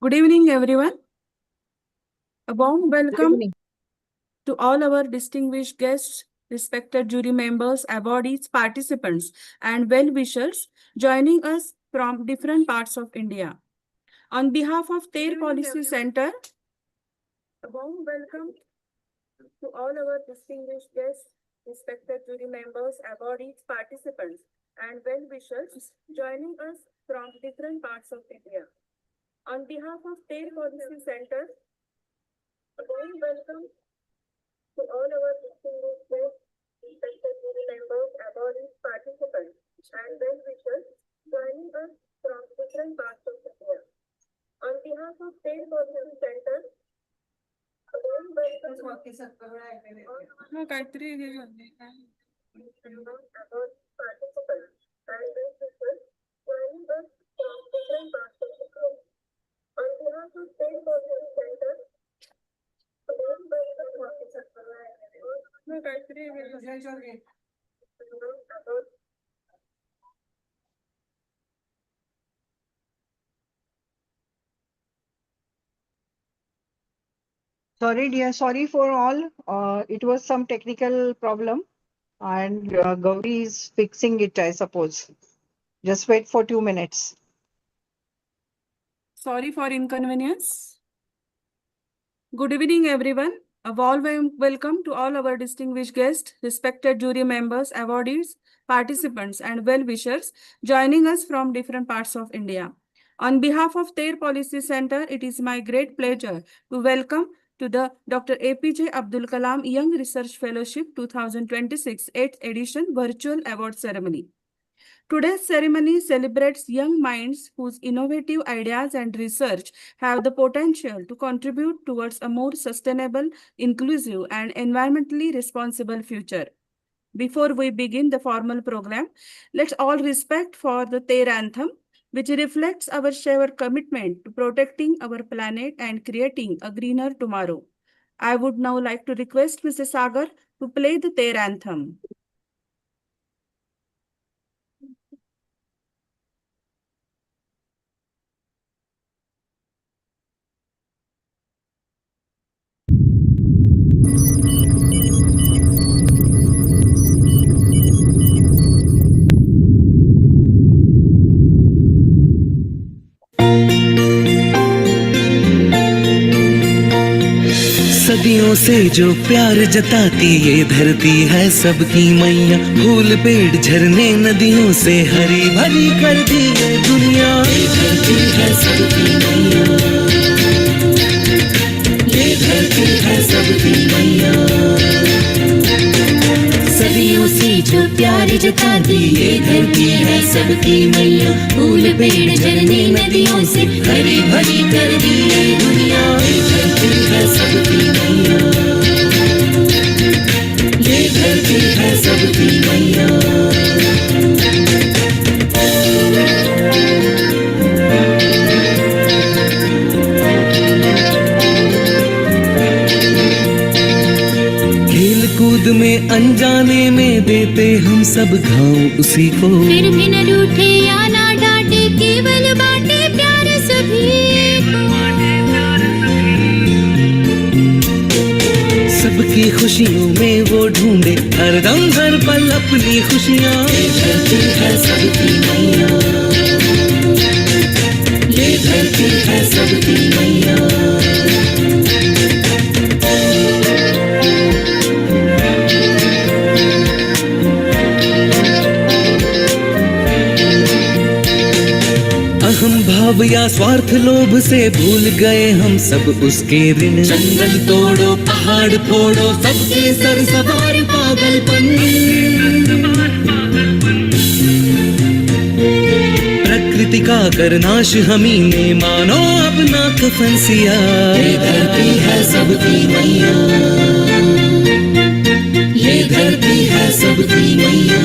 Good evening, everyone. A warm Good welcome evening. to all our distinguished guests, respected jury members, awardees, participants, and well-wishers joining us from different parts of India. On behalf of TER Policy Center, a warm welcome to all our distinguished guests, respected jury members, awardees, participants, and well-wishers joining us from different parts of India. On behalf of TER Policy Center, a warm welcome to all our distinguished guests, respected jury members, awardees, participants, and well-wishers joining us from different parts of India. On behalf of TER Policy Center, a warm welcome to all our awardees, participants, and well-wishers joining us from different parts of India. On behalf of TER Policy Center, a warm welcome to all our Sorry, dear. Sorry for all. It was some technical problem, and Gauri is fixing it, I suppose. Just wait for 2 minutes. Sorry for inconvenience. Good evening, everyone. A warm welcome to all our distinguished guests, respected jury members, awardees, participants, and well-wishers joining us from different parts of India. On behalf of TER Policy Center, it is my great pleasure to welcome to the Dr. APJ Abdul Kalam Young Research Fellowship 2026 8th edition virtual award ceremony. Today's ceremony celebrates young minds whose innovative ideas and research have the potential to contribute towards a more sustainable, inclusive, and environmentally responsible future. Before we begin the formal program, let's all respect for the TER anthem, which reflects our shared commitment to protecting our planet and creating a greener tomorrow. I would now like to request Mr. Sagar to play the TER anthem. सदियों से जो प्यार जताती ये धरती है सबकी मैया। फूल पेड़ झरने नदियों से हरी भरी कर दी ये दुनिया। ये धरती है सबकी मैया, ये धरती है सबकी मैया। सदियों से जो प्यार जताती ये धरती है सबकी मैया। फूल पेड़ झरने नदियों से हरी भरी कर दी ये दुनिया। ये धरती है सबकी मैया, ये धरती है सबकी मैया। खेल कूद में अनजाने में देते हम सब घाव उसी को। फिर भी न रूठे या ना डांटे, केवल बाटे प्यार सभी को। सबकी खुशियों में वो ढूंढे हरदम हर पल अपनी खुशियाँ। ये धरती है सबकी मैया, ये धरती है सबकी मैया। अहम भाव या स्वार्थ लोभ से भूल गए हम सब उसके ऋण। जंगल तोड़ो पहाड़ फोड़ो सबके सर सवार पागलपन। प्रकृति का करनाश हमी ने मानो अपना कफन सिया। ये धरती है सबकी मैया, ये धरती है सबकी मैया।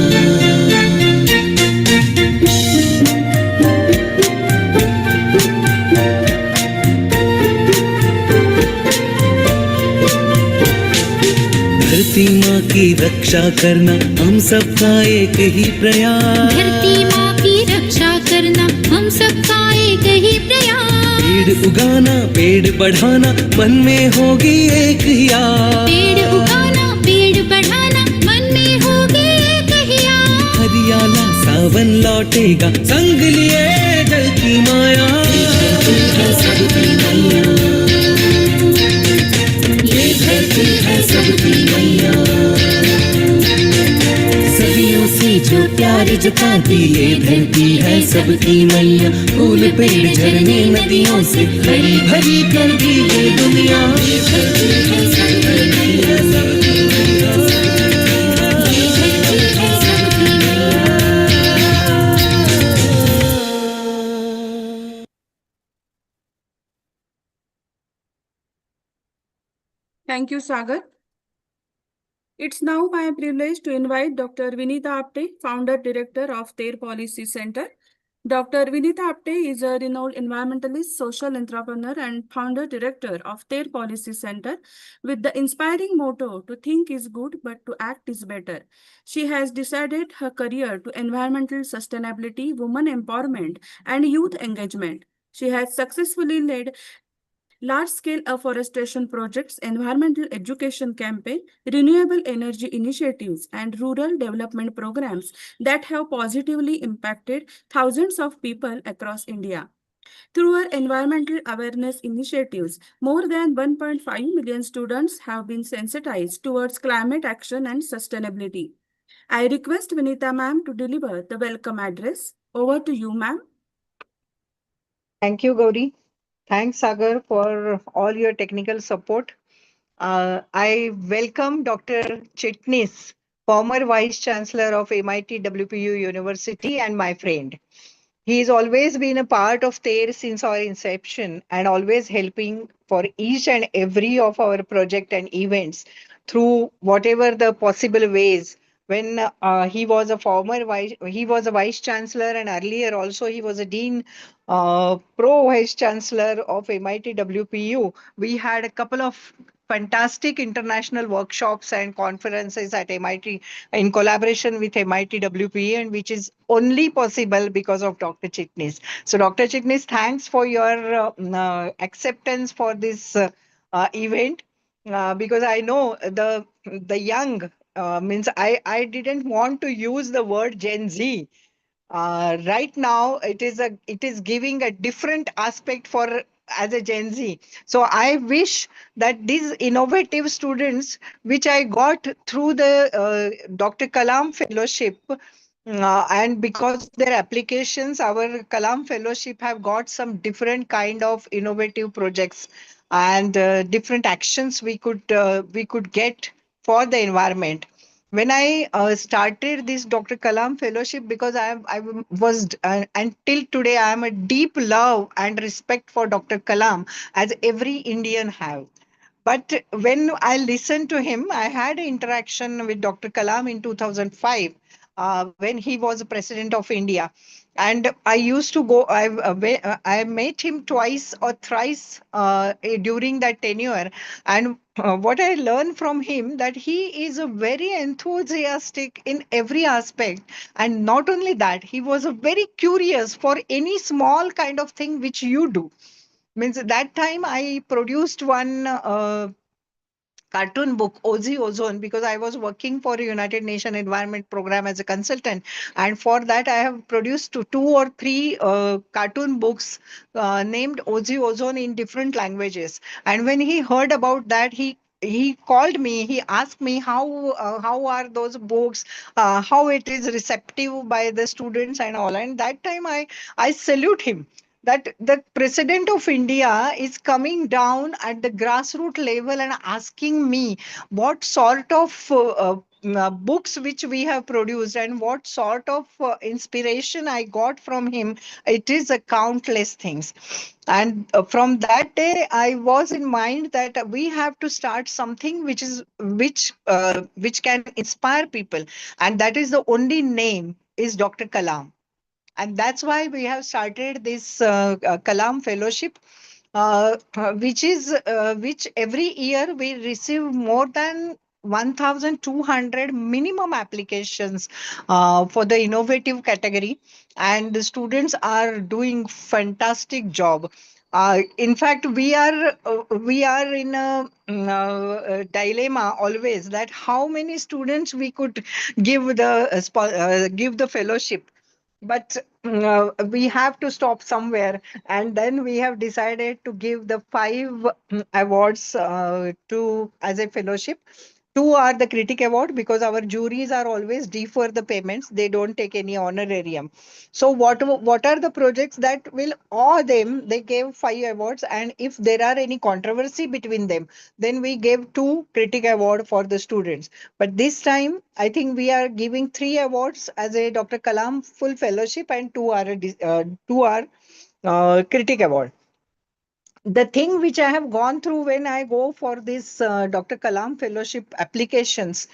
धरती माँ की रक्षा करना हम सबका एक ही प्रयास। धरती माँ की रक्षा करना हम सबका एक ही प्रयास। पेड़ उगाना पेड़ बढ़ाना मन में होगी एक याद, पेड़ उगाना पेड़ बढ़ाना मन में होगी एक याद। हरियाला सावन लौटेगा संग लिए जल की माया, सबकी मैया, ये धरती है सबकी मैया, सदियों से जो प्यार जताती ये धरती है सबकी मैया, फूल पेड़ झरने नदियों से हरी भरी कर दी ये दुनिया, ये धरती है सबकी मैया, सबकी मैया, ये धरती है सबकी मैया। Thank you, Sagar. It's now my privilege to invite Dr. Vinita Apte, Founder Director of TER Policy Center. Dr. Vinita Apte is a renowned environmentalist, social entrepreneur, and founder director of TER Policy Center with the inspiring motto to think is good but to act is better. She has decided her career to environmental sustainability, women empowerment, and youth engagement. She has successfully led large-scale afforestation projects, environmental education campaign, renewable energy initiatives, and rural development programs that have positively impacted thousands of people across India. Through her environmental awareness initiatives, more than 1.5 million students have been sensitized towards climate action and sustainability. I request Vinita ma'am to deliver the welcome address. Over to you, ma'am. Thank you, Gauri. Thanks, Sagar, for all your technical support. I welcome Dr. Chitnis, former Vice Chancellor of MIT WPU University and my friend. He's always been a part of TER since our inception and always helping for each and every of our project and events through whatever the possible ways. When he was a vice chancellor, and earlier also he was a dean, pro vice chancellor of MIT WPU. We had a couple of fantastic international workshops and conferences at MIT in collaboration with MIT WPE, and which is only possible because of Dr. Chitnis. So, Dr. Chitnis, thanks for your acceptance for this event, because I know the young means I didn't want to use the word Gen Z. Right now it is giving a different aspect for as a Gen Z. So I wish that these innovative students which I got through the Dr. Kalam fellowship, and because of their applications our Kalam fellowship have got some different kind of innovative projects and different actions we could get for the environment. When I started this Dr. Kalam fellowship, because was until today I am a deep love and respect for Dr. Kalam, as every Indian have. But when I listened to him, I had an interaction with Dr. Kalam in 2005, when he was president of India. And I used to go, I met him twice or thrice during that tenure. And what I learned from him, that he is a very enthusiastic in every aspect. And not only that, he was a very curious for any small kind of thing which you do. Means at that time I produced one cartoon book, Ozi Ozone, because I was working for a United Nations Environment Program as a consultant. And for that, I have produced two or three cartoon books named Ozi Ozone in different languages. And when he heard about that, he called me, he asked me how are those books, how it is receptive by the students and all. And that time I salute him, that the president of India is coming down at the grassroots level and asking me what sort of books which we have produced and what sort of inspiration I got from him. It is a countless things. And from that day, I was in mind that we have to start something which can inspire people, and that is the only name is Dr. Kalam. And that's why we have started this Kalam Fellowship, which every year we receive more than 1,200 minimum applications for the innovative category, and the students are doing fantastic job. In fact, we are in a dilemma always that how many students we could give give the fellowship, but we have to stop somewhere, and then we have decided to give the five awards to as a fellowship. Two are the critic award because our juries are always defer the payments; they don't take any honorarium. So what are the projects that will awe them? They gave five awards, and if there are any controversy between them, then we gave two critic award for the students. But this time, I think we are giving three awards as a Dr. Kalam full fellowship, and two are critic award. The thing which I have gone through when I go for this Dr. Kalam fellowship applications,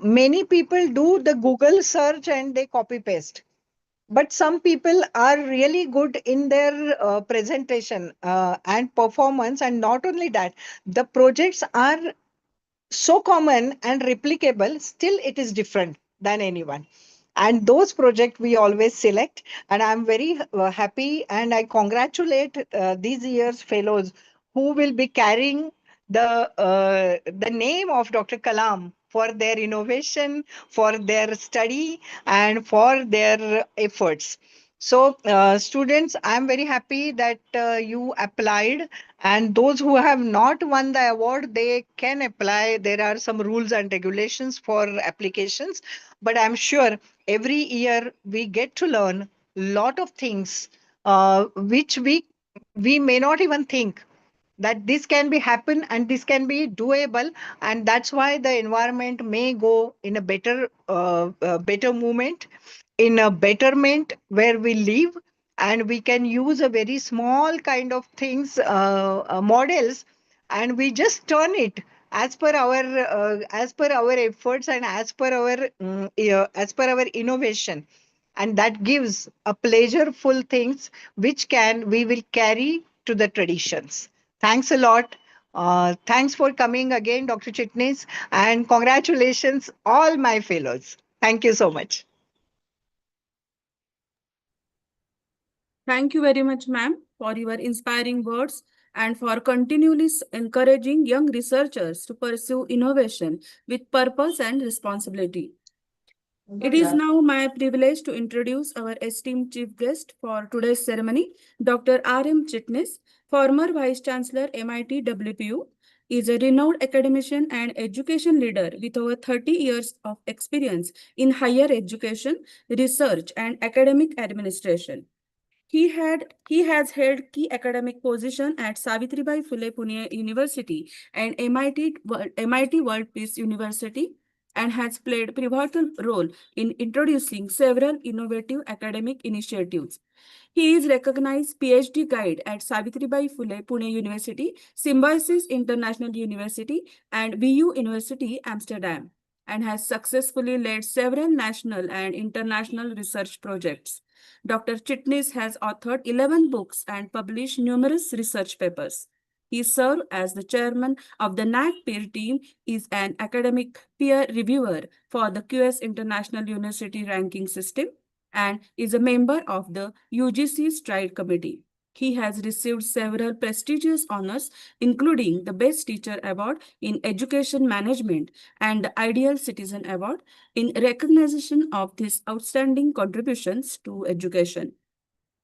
many people do the Google search and they copy paste, but some people are really good in their presentation and performance, and not only that, the projects are so common and replicable, still it is different than anyone. And those projects we always select, and I'm very happy and I congratulate these year's fellows who will be carrying the name of Dr. Kalam for their innovation, for their study, and for their efforts. So, students, I'm very happy that you applied, and those who have not won the award, they can apply. There are some rules and regulations for applications, but I'm sure every year we get to learn a lot of things which we may not even think that this can be happen and this can be doable, and that's why the environment may go in a better movement, in a betterment where we live, and we can use a very small kind of things models, and we just turn it as per our efforts and as per our innovation, and that gives a pleasureful things which can we will carry to the traditions. Thanks a lot. Thanks for coming again, Dr. Chitnis, and congratulations all my fellows. Thank you so much. Thank you very much, ma'am, for your inspiring words and for continually encouraging young researchers to pursue innovation with purpose and responsibility. It is now my privilege to introduce our esteemed chief guest for today's ceremony, Dr. R.M. Chitnis, former Vice Chancellor MIT WPU, is a renowned academician and education leader with over 30 years of experience in higher education, research, and academic administration. He has held key academic position at Savitribai Phule Pune University and MIT World Peace University, and has played pivotal role in introducing several innovative academic initiatives. He is recognized PhD guide at Savitribai Phule Pune University, Symbiosis International University, and VU University Amsterdam, and has successfully led several national and international research projects. Dr. Chitnis has authored 11 books and published numerous research papers. He served as the chairman of the NAC peer team, is an academic peer reviewer for the QS International University Ranking System, and is a member of the UGC Stride Committee. He has received several prestigious honors, including the Best Teacher Award in Education Management and the Ideal Citizen Award, in recognition of his outstanding contributions to education.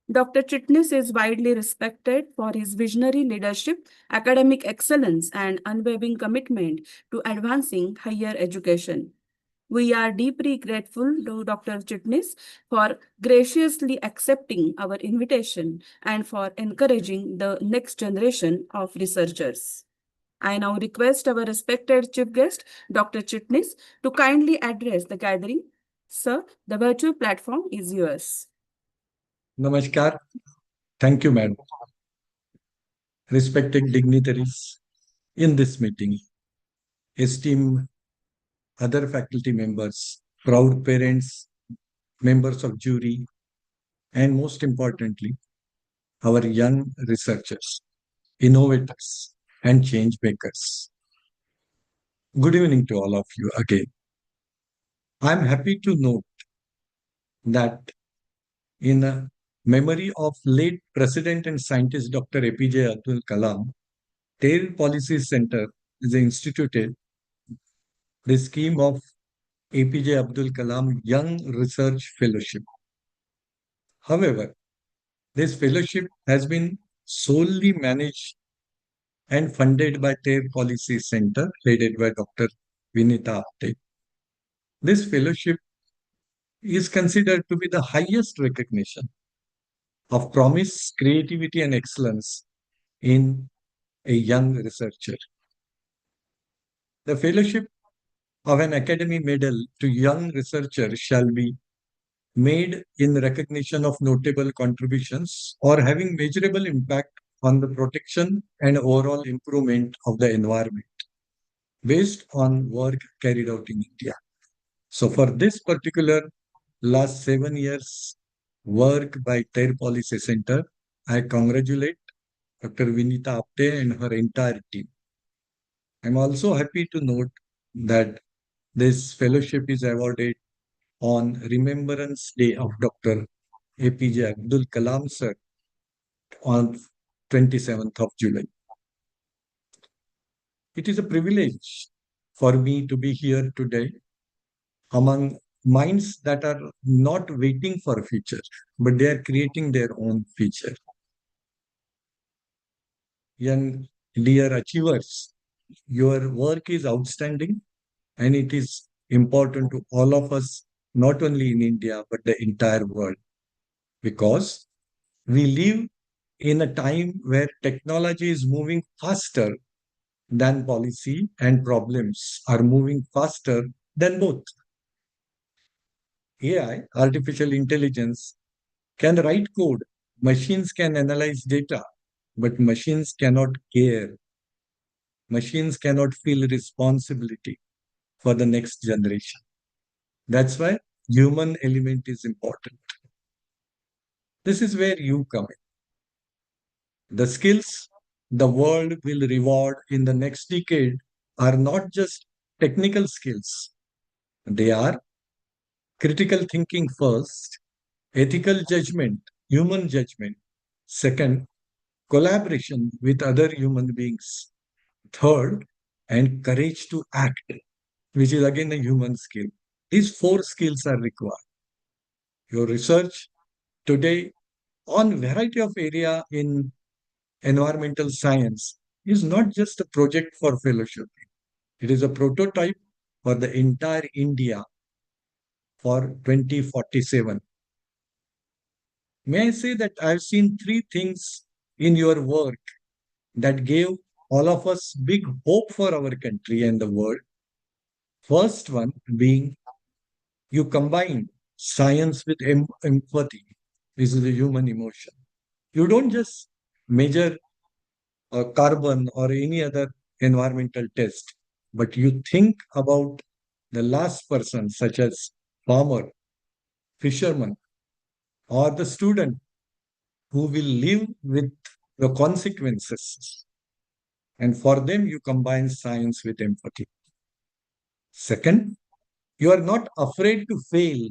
Dr. Chitnis is widely respected for his visionary leadership, academic excellence, and unwavering commitment to advancing higher education. We are deeply grateful to Dr. Chitnis for graciously accepting our invitation and for encouraging the next generation of researchers. I now request our respected chief guest, Dr. Chitnis, to kindly address the gathering. Sir, the virtual platform is yours. Namaskar. Thank you, madam. Respected dignitaries in this meeting, esteemed other faculty members, proud parents, members of jury, and most importantly, our young researchers, innovators, and change makers. Good evening to all of you again. I'm happy to note that in memory of late President and scientist Dr. APJ Abdul Kalam, TAIL Policy Center is instituted the scheme of APJ Abdul Kalam Young Research Fellowship. However, this fellowship has been solely managed and funded by TAIL Policy Center, headed by Dr. Vinita Apte. This fellowship is considered to be the highest recognition of promise, creativity, and excellence in a young researcher. The fellowship of an Academy Medal to young researchers shall be made in recognition of notable contributions or having measurable impact on the protection and overall improvement of the environment based on work carried out in India. So for this particular last 7 years work by Thair Policy Center, I congratulate Dr. Vinita Apte and her entire team. I'm also happy to note that this fellowship is awarded on Remembrance Day of Dr. APJ Abdul Kalam sir on 27th of July. It is a privilege for me to be here today among minds that are not waiting for a future, but they are creating their own future. Young dear achievers, your work is outstanding and it is important to all of us, not only in India, but the entire world. Because we live in a time where technology is moving faster than policy and problems are moving faster than both. AI, artificial intelligence, can write code, machines can analyze data, but machines cannot care. Machines cannot feel responsibility for the next generation. That's why human element is important. This is where you come in. The skills the world will reward in the next decade are not just technical skills. They are critical thinking first, ethical judgment, human judgment. Second, collaboration with other human beings. Third, and courage to act, which is again a human skill. These four skills are required. Your research today on variety of area in environmental science is not just a project for fellowship. It is a prototype for the entire India for 2047. May I say that I've seen three things in your work that gave all of us big hope for our country and the world. First one being you combine science with empathy. This is a human emotion. You don't just measure carbon or any other environmental test, but you think about the last person, such as farmer, fisherman, or the student who will live with the consequences. And for them, you combine science with empathy. Second, you are not afraid to fail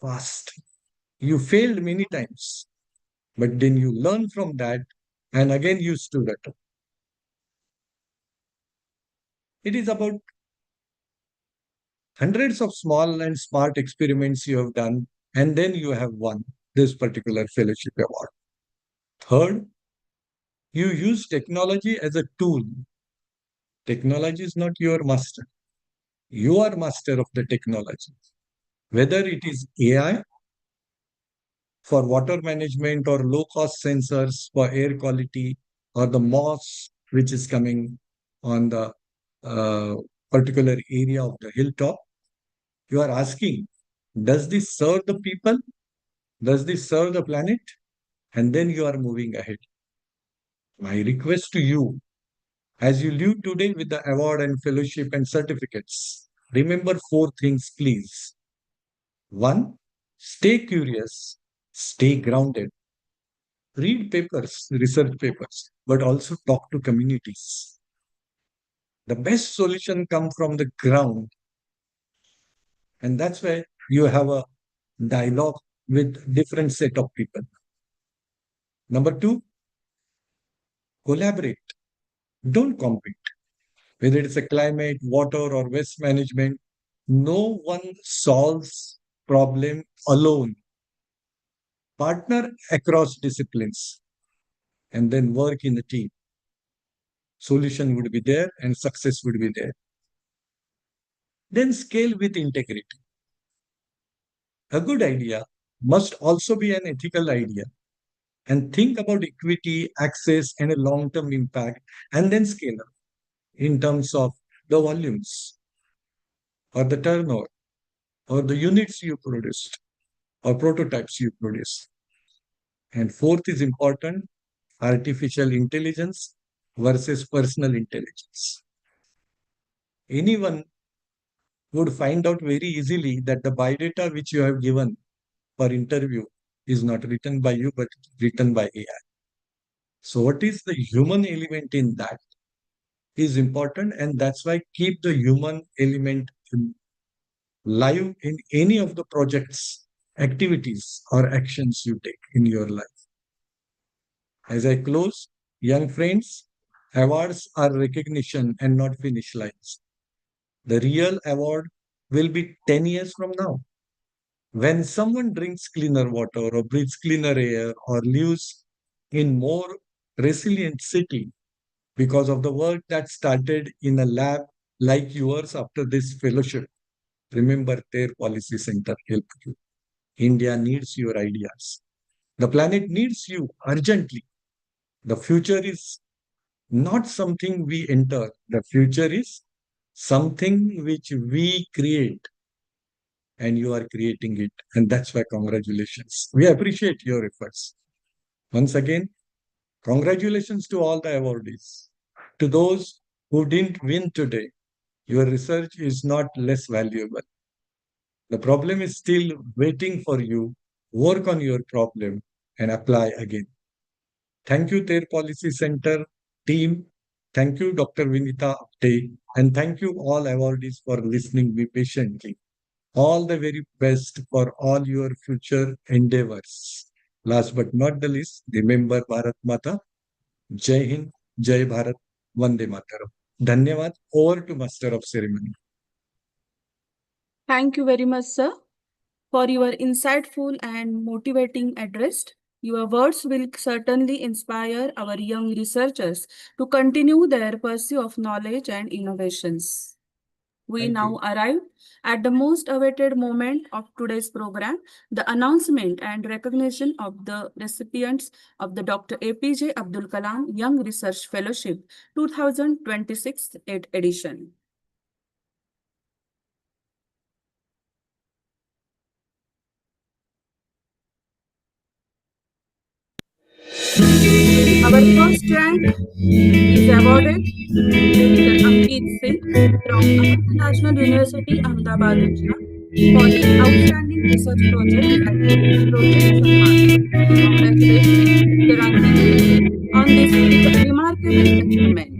fast. You failed many times, but then you learn from that and again you stood up. It is about hundreds of small and smart experiments you have done, and then you have won this particular fellowship award. Third, you use technology as a tool. Technology is not your master. You are master of the technology. Whether it is AI for water management or low cost sensors for air quality or the moss which is coming on the particular area of the hilltop, you are asking, does this serve the people? Does this serve the planet? And then you are moving ahead. My request to you, as you leave today with the award and fellowship and certificates, remember four things, please. One, stay curious, stay grounded, read papers, research papers, but also talk to communities. The best solution come from the ground. And that's why you have a dialogue with different set of people. Number two, collaborate. Don't compete. Whether it's a climate, water, or waste management, no one solves problem alone. Partner across disciplines and then work in a team. Solution would be there and success would be there. Then scale with integrity. A good idea must also be an ethical idea. And think about equity, access, and a long-term impact, and then scale up in terms of the volumes or the turnover or the units you produced or prototypes you produce. And fourth is important, artificial intelligence versus personal intelligence. Anyone would find out very easily that the biodata which you have given for interview is not written by you, but written by AI. So what is the human element in that is important, and that's why keep the human element live in any of the projects, activities, or actions you take in your life. As I close, young friends, awards are recognition and not finish lines. The real award will be 10 years from now. When someone drinks cleaner water or breathes cleaner air or lives in more resilient city because of the work that started in a lab like yours after this fellowship, remember their policy center helped you. India needs your ideas. The planet needs you urgently. The future is not something we enter. The future is something which we create, and you are creating it. And that's why congratulations. We appreciate your efforts. Once again, congratulations to all the awardees. To those who didn't win today, your research is not less valuable. The problem is still waiting for you. Work on your problem and apply again. Thank you, Their Policy Center team. Thank you, Dr. Vinita Apte. And thank you all awardees for listening me patiently. All the very best for all your future endeavors. Last but not the least, remember Bharat Mata. Jai Hind, Jai Bharat, Vande Mataram. Dhanyavad. Over to Master of Ceremony. Thank you very much, sir, for your insightful and motivating address. Your words will certainly inspire our young researchers to continue their pursuit of knowledge and innovations. We Thank now you. arrive at the most awaited moment of today's program, the announcement and recognition of the recipients of the Dr. APJ Abdul Kalam Young Research Fellowship 2026 edition. Our first rank is awarded to Mr. Ankit Singh from Amartya National University, Ahmedabad, Gujarat, for his outstanding research project titled Project Samman. Congratulations, Mr. Ankit Singh, on this remarkable achievement.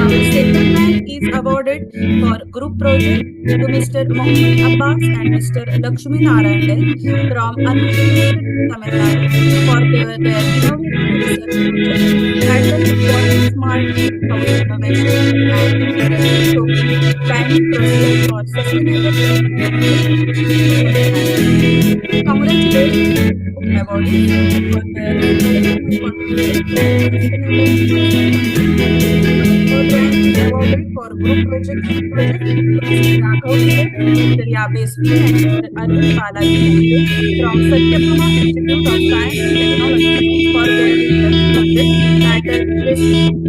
Our second rank is awarded for group project to Mr. Mohammed Abbas and Mr. Lakshmi Narayan L from Anna University, Tamil Nadu, for their innovative research project titled Water Smart Deep House Innovation and Integrated Soaking Planning Process for Sustainable Congratulations to awardees for their exceptional contribution to sustainable development. Third rank is awarded for group project to Mr. Raghav Vijay, Mr. Yabesvi, and Mr. Arvind Balaji Mehte from Satyabhama Institute of Science and Technology for their research project titled Refused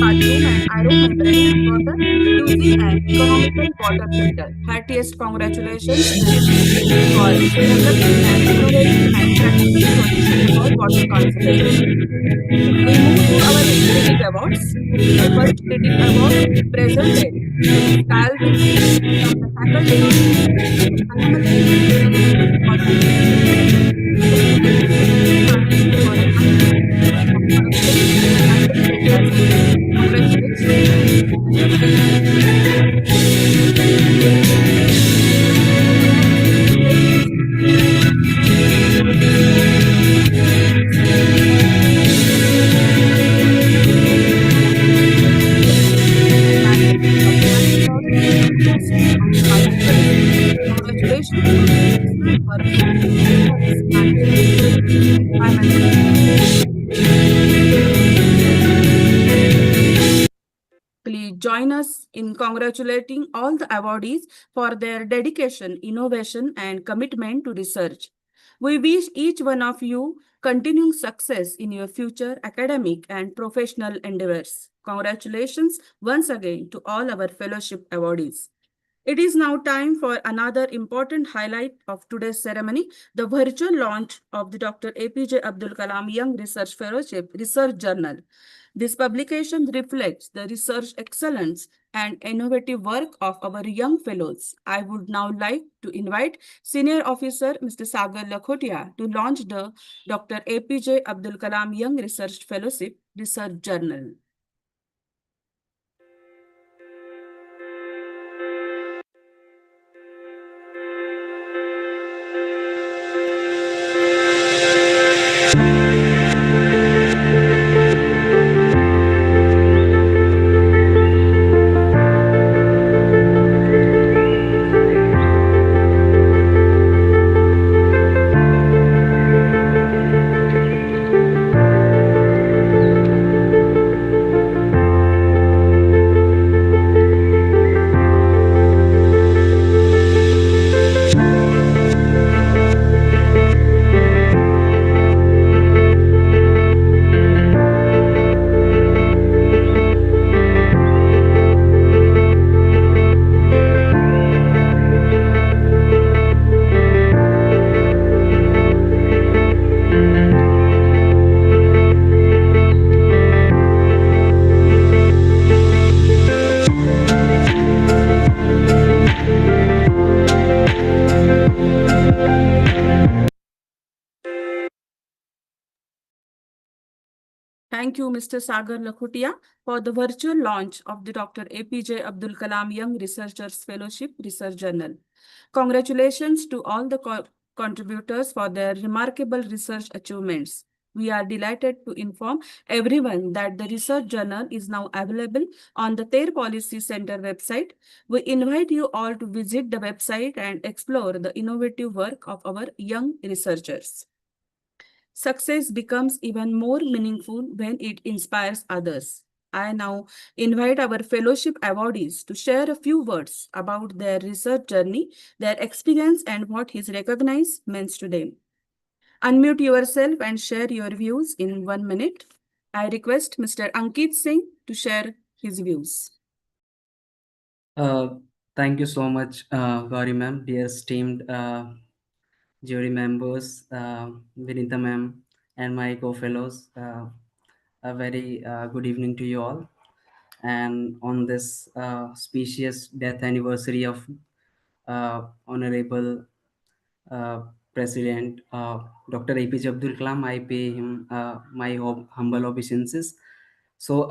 Bathroom and Aeromembrane Water Using an Economical Water Filter. Heartiest congratulations for developing an innovative and practical solution for water conservation. We move to our critic awards. The first critic award presented to Ms. Calvin from the faculty of Anomaly University for the Congratulations. Congratulations to our members, I'm Please join us in congratulating all the awardees for their dedication, innovation, and commitment to research. We wish each one of you continuing success in your future academic and professional endeavors. Congratulations once again to all our fellowship awardees. It is now time for another important highlight of today's ceremony, the virtual launch of the Dr. APJ Abdul Kalam Young Research Fellowship Research Journal. This publication reflects the research excellence and innovative work of our young fellows. I would now like to invite Senior Officer Mr. Sagar Lakhotia to launch the Dr. APJ Abdul Kalam Young Research Fellowship Research Journal. Thank you, Mr. Sagar Lakhotia, for the virtual launch of the Dr. APJ Abdul Kalam Young Researchers Fellowship Research Journal. Congratulations to all the contributors for their remarkable research achievements. We are delighted to inform everyone that the research journal is now available on the Ther Policy Center website. We invite you all to visit the website and explore the innovative work of our young researchers. Success becomes even more meaningful when it inspires others. I now invite our fellowship awardees to share a few words about their research journey, their experience, and what is recognized means to them. Unmute yourself and share your views in 1 minute. I request Mr. Ankit Singh to share his views. Thank you so much, Gauri ma'am, dear esteemed jury members, Vinita ma'am, and my co-fellows. A very good evening to you all. And on this specious death anniversary of Honorable President Dr. APJ Abdul Kalam, I pay him my humble obeisances. So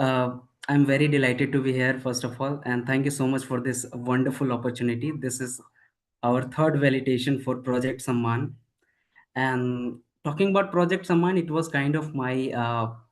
I'm very delighted to be here, first of all, and thank you so much for this wonderful opportunity. This is our third validation for Project Samman. And talking about Project Samman, it was kind of my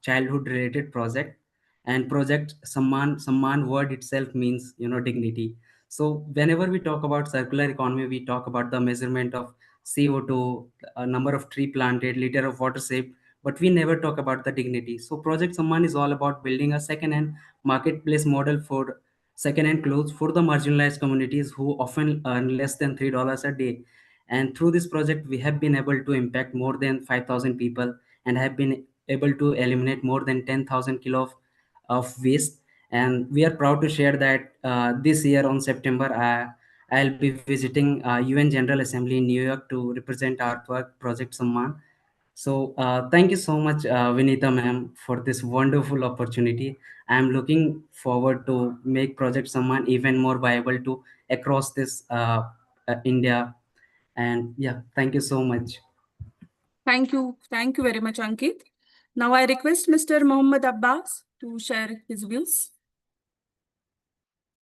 childhood related project. And Project Samman word itself means, dignity. So whenever we talk about circular economy, we talk about the measurement of CO2, number of tree planted, liter of water saved, but we never talk about the dignity. So Project Samman is all about building a second-hand marketplace model for second-hand clothes for the marginalized communities who often earn less than $3 a day. And through this project, we have been able to impact more than 5,000 people and have been able to eliminate more than 10,000 kilo of waste. And we are proud to share that this year on September, I'll be visiting UN General Assembly in New York to represent our work, Project Samman. So thank you so much, Vinita ma'am, for this wonderful opportunity. I'm looking forward to make Project Samman even more viable to across this India. And yeah, thank you so much. Thank you. Thank you very much, Ankit. Now I request Mr. Mohammed Abbas to share his views.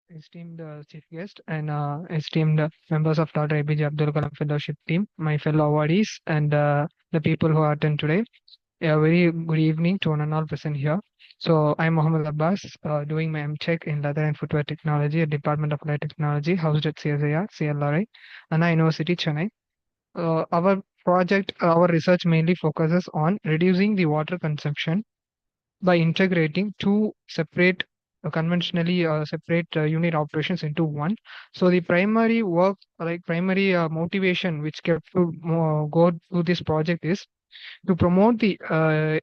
Esteemed chief guest and esteemed members of Dr. APJ Abdul Kalam Fellowship team, my fellow awardees, and the people who attend today. A very good evening to one and all present here. So I'm Mohammed Abbas, doing my MTech in Leather and Footwear Technology at Department of Light Technology, housed at CSIR, CLRI, Anna University, Chennai. Our research mainly focuses on reducing the water consumption by integrating two separate, conventionally separate unit operations into one. So the primary work, like primary motivation, which kept to go to this project is to promote the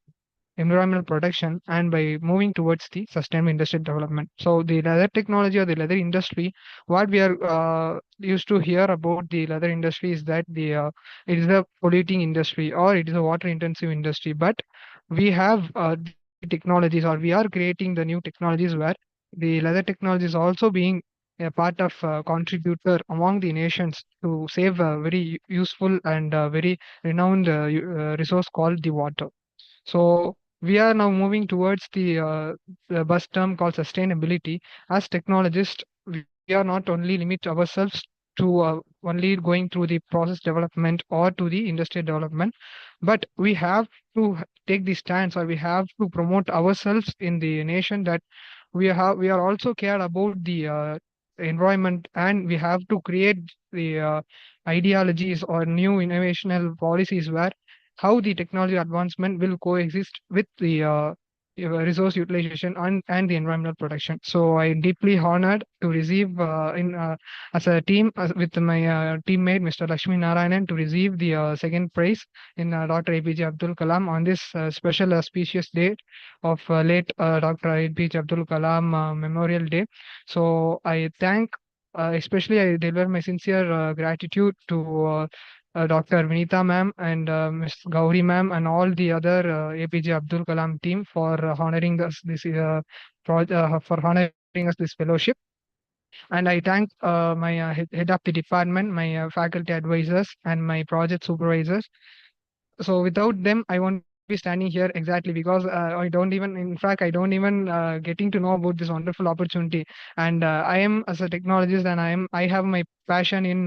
environmental protection and by moving towards the sustainable industrial development. So the leather technology or the leather industry, what we are used to hear about the leather industry is that it is a polluting industry or it is a water intensive industry. But we have the technologies, or we are creating the new technologies where the leather technology is also being a part of contributor among the nations to save a very useful and very renowned resource called the water. So we are now moving towards the bus term called sustainability. As technologists, we are not only limit ourselves to only going through the process development or to the industrial development, but we have to take the stance, or we have to promote ourselves in the nation that we are also care about the environment, and we have to create the ideologies or new innovational policies where how the technology advancement will coexist with the resource utilization and the environmental protection. So I deeply honored to receive in as a team with my teammate Mr. Lakshmi Narayanan to receive the second prize in Dr. APJ Abdul Kalam on this special auspicious date of late Dr. APJ Abdul Kalam Memorial Day. So I thank especially I deliver my sincere gratitude to Dr. Vinita ma'am and Ms. Gauri ma'am and all the other APJ Abdul Kalam team for honoring us this for honoring us this fellowship. And I thank my head of the department, my faculty advisors, and my project supervisors. So without them, I won't be standing here exactly because I don't even, in fact, I don't even getting to know about this wonderful opportunity. And I am as a technologist, and I have my passion in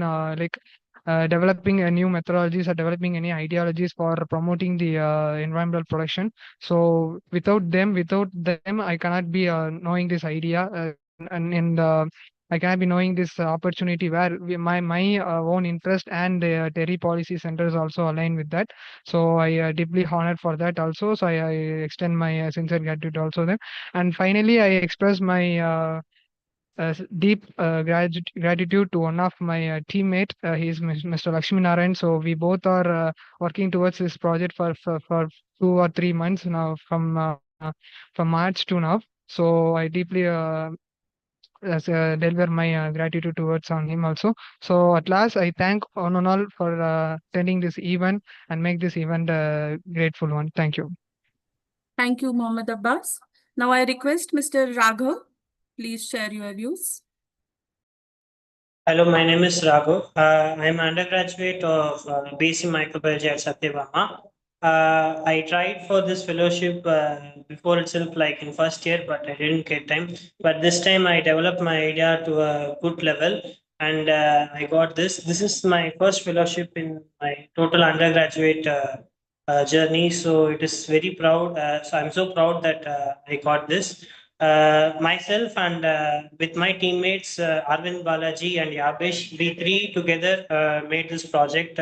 developing a new methodologies or developing any ideologies for promoting the environmental protection. So without them, I cannot be knowing this idea and I cannot be knowing this opportunity where my own interest and Terry Policy Centers also align with that. So I deeply honored for that also. So I extend my sincere gratitude also them. And finally, I express my deep gratitude to one of my teammate. He is Mr. Lakshmi Narayan. So we both are working towards this project for 2 or 3 months now from March to now. So I deeply deliver my gratitude towards on him also. So at last, I thank on and all for attending this event and make this event a grateful one. Thank you. Thank you, Mohammed Abbas. Now I request Mr. Raghav. Please share your views. Hello, my name is Raghav. I'm undergraduate of BC Microbiology at Satyabama. I tried for this fellowship before itself, like in first year, but I didn't get time. But this time I developed my idea to a good level, and I got this. This is my first fellowship in my total undergraduate journey. So it is very proud. So I'm so proud that I got this. Myself and with my teammates Arvind Balaji and Yabesh, we three together made this project.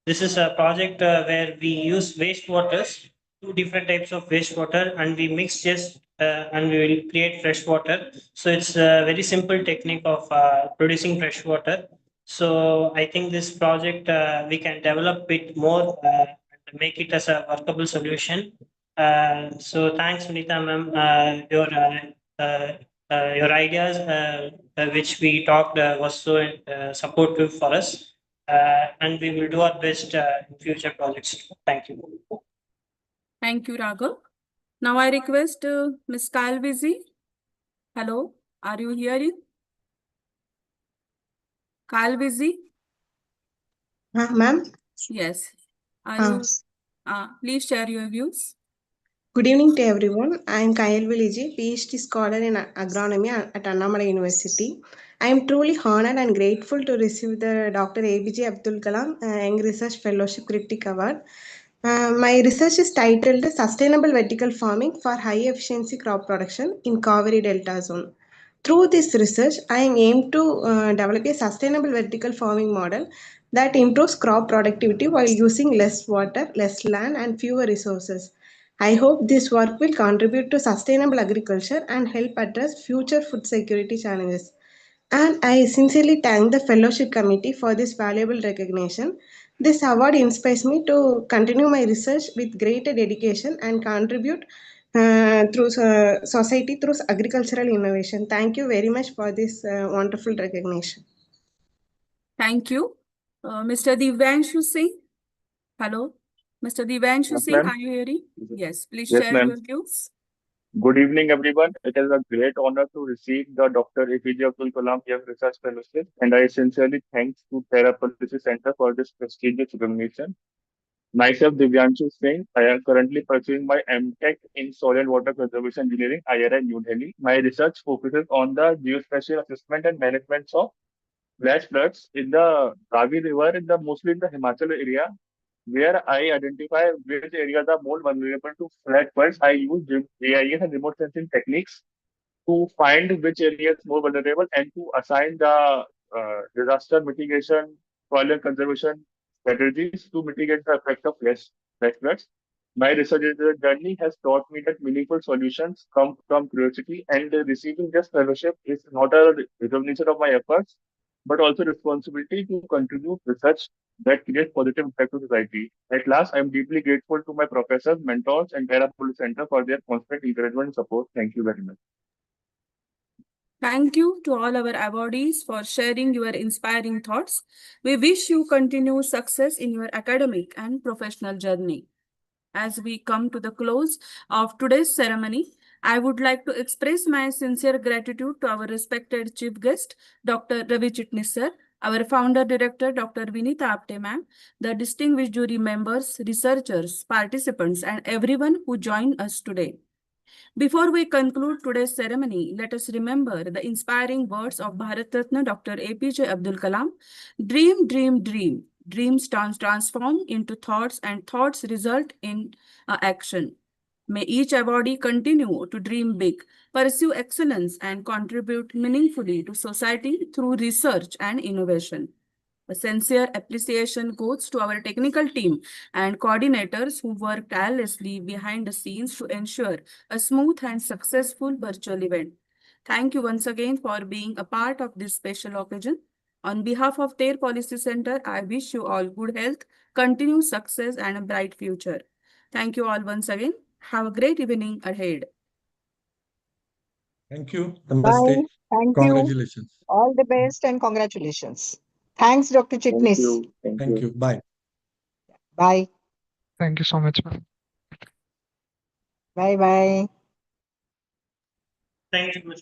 This is a project where we use wastewaters, two different types of wastewater, and we mix just and we will create fresh water. So it's a very simple technique of producing fresh water. So I think this project we can develop it more and make it as a workable solution. So thanks, Sunita ma'am. Your ideas, which we talked, was so supportive for us, and we will do our best in future projects. Thank you. Thank you, Raghav. Now I request Ms. Kalvizi. Hello, are you hearing? Kalvizi? Ma'am, Yes. Are uh, you? Please share your views. good evening to everyone. I am Kayal Viliji, PhD scholar in agronomy at Annamalai University. I am truly honored and grateful to receive the Dr. APJ Abdul Kalam Young Research Fellowship Critic Award. My research is titled Sustainable Vertical Farming for High Efficiency Crop Production in Kaveri Delta Zone. Through this research, I aim to develop a sustainable vertical farming model that improves crop productivity while using less water, less land, and fewer resources. I hope this work will contribute to sustainable agriculture and help address future food security challenges. And I sincerely thank the Fellowship Committee for this valuable recognition. This award inspires me to continue my research with greater dedication and contribute through society through agricultural innovation. Thank you very much for this wonderful recognition. Thank you. Mr. Divyanshu Singh. Hello. Mr. Divyanshu Yes, Singh, ma'am. are you hearing? Yes, please Yes, share ma'am. your views. Good evening, everyone. It is a great honor to receive the Dr. APJ Abdul Kalam Young Research Fellowship, and I sincerely thanks to Terra Policy Center for this prestigious recognition. Myself, Divyanshu Singh, I am currently pursuing my MTech in Soil and Water Conservation Engineering, IRI, New Delhi. My research focuses on the geospatial assessment and management of flash floods in the Ravi River, mostly in the Himachal area, where I identify which areas are more vulnerable to flash floods. I use GIS and remote sensing techniques to find which area is more vulnerable and to assign the disaster mitigation, soil and conservation strategies to mitigate the effect of flash floods. My research journey has taught me that meaningful solutions come from curiosity, and receiving this fellowship is not a recognition of my efforts, but also responsibility to contribute research that creates positive impact to society. At last, I am deeply grateful to my professors, mentors, and Terra Policy Center for their constant encouragement and support. Thank you very much. Thank you to all our awardees for sharing your inspiring thoughts. We wish you continued success in your academic and professional journey. As we come to the close of today's ceremony, I would like to express my sincere gratitude to our respected chief guest, Dr. Ravi Chitnis sir, our founder director, Dr. Vinita Apte ma'am, the distinguished jury members, researchers, participants, and everyone who joined us today. Before we conclude today's ceremony, let us remember the inspiring words of Bharat Ratna Dr. APJ Abdul Kalam. Dream, dream, dream. Dreams transform into thoughts, and thoughts result in action. May each awardee continue to dream big, pursue excellence, and contribute meaningfully to society through research and innovation. A sincere appreciation goes to our technical team and coordinators who work tirelessly behind the scenes to ensure a smooth and successful virtual event. Thank you once again for being a part of this special occasion. On behalf of their Policy Center, I wish you all good health, continued success, and a bright future. Thank you all once again. Have a great evening ahead. Thank you. Bye. Namaste. Thank you. Congratulations. All the best and congratulations. Thanks, Dr. Thank Chitnis. you. Thank you. Bye. Bye. Thank you so much, ma'am. Bye bye. Thank you.